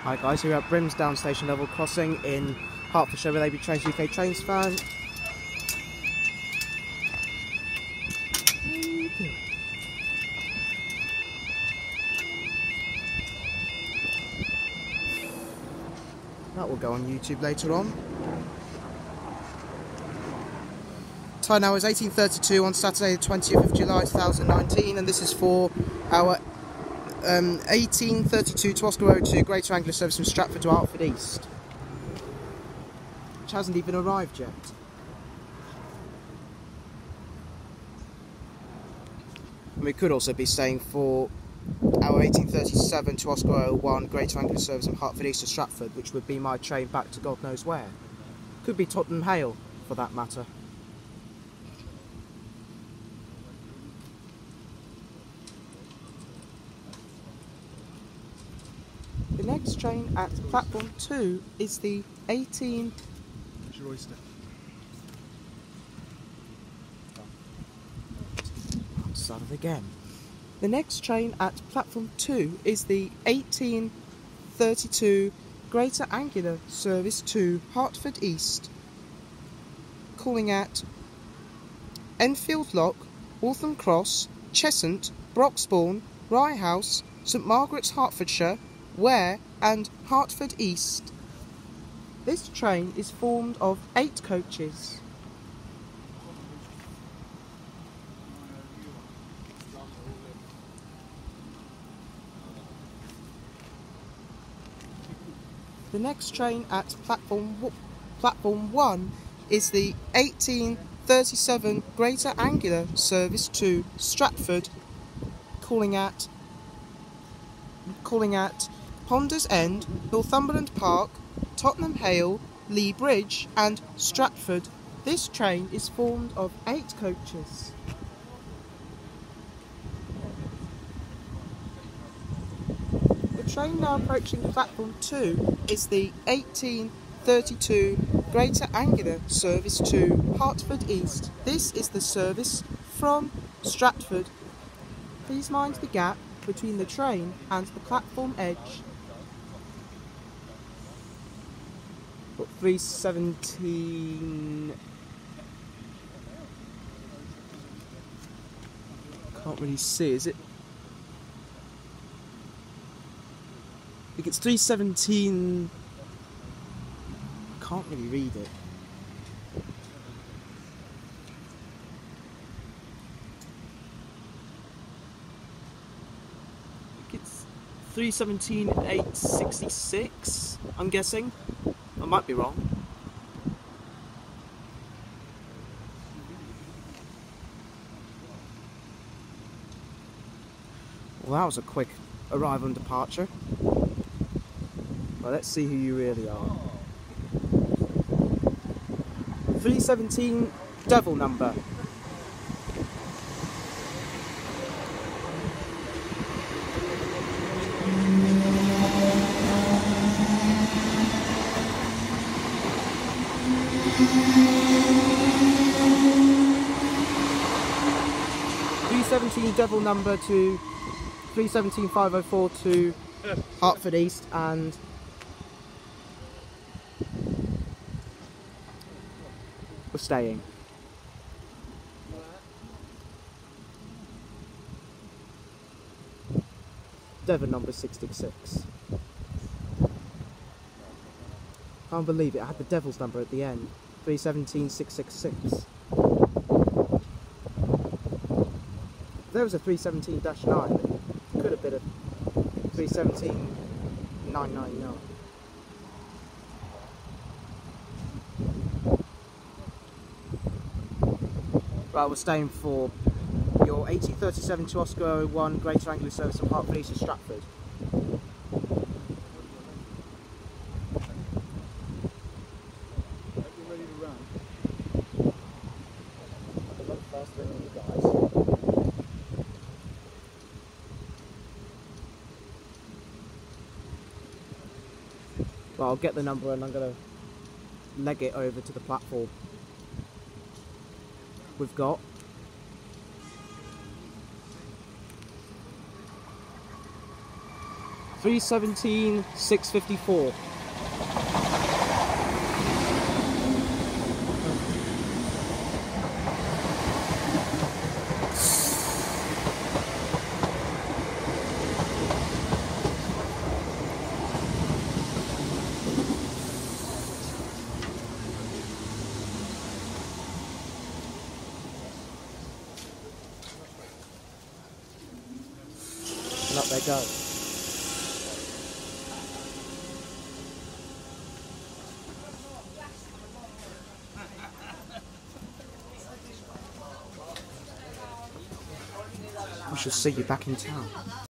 Hi guys, here at Brimsdown station level crossing in Hertfordshire with AB Trains UK Trains fan. That will go on YouTube later on. Time now is 18:32 on Saturday the 20th of July 2019, and this is for our 1832 to Oscar Road to Greater Anglia service from Stratford to Hertford East, which hasn't even arrived yet. And we could also be staying for our 1837 to Oscar Road 1 Greater Anglia service from Hertford East to Stratford, which would be my train back to God knows where. Could be Tottenham Hale, for that matter. The next train at platform 2 is the 18... Where's your oyster? I'll start it again. The next train at platform 2 is the 1832 Greater Anglia service to Hertford East, calling at Enfield Lock, Waltham Cross, Cheshunt, Broxbourne, Rye House, St Margaret's, Hertfordshire, Ware and Hertford East. This train is formed of 8 coaches. The next train at platform 1 is the 1837 Greater Anglia service to Stratford, calling at Ponders End, Northumberland Park, Tottenham Hale, Lee Bridge and Stratford. This train is formed of 8 coaches. The train now approaching platform 2 is the 1832 Greater Anglia service to Hertford East. This is the service from Stratford. Please mind the gap between the train and the platform edge. Got 317. Can't really see, is it? I think it's 317. Can't really read it. It's 317,866, I'm guessing. I might be wrong. Well, that was a quick arrival and departure. Well, let's see who you really are. 317 Devil number. Devil number to 317,504 to Hertford East, and we're staying. Devon number 66. Can't believe it, I had the Devil's number at the end. 317,666. There was a 317-9, it could have been a 317,999. Right, we're staying for your 1837 to Oscar 1 Greater Anglia service from Hertford East to Stratford. Well, I'll get the number and I'm going to leg it over to the platform. We've got 317 654. And up they go. We shall see you back in town.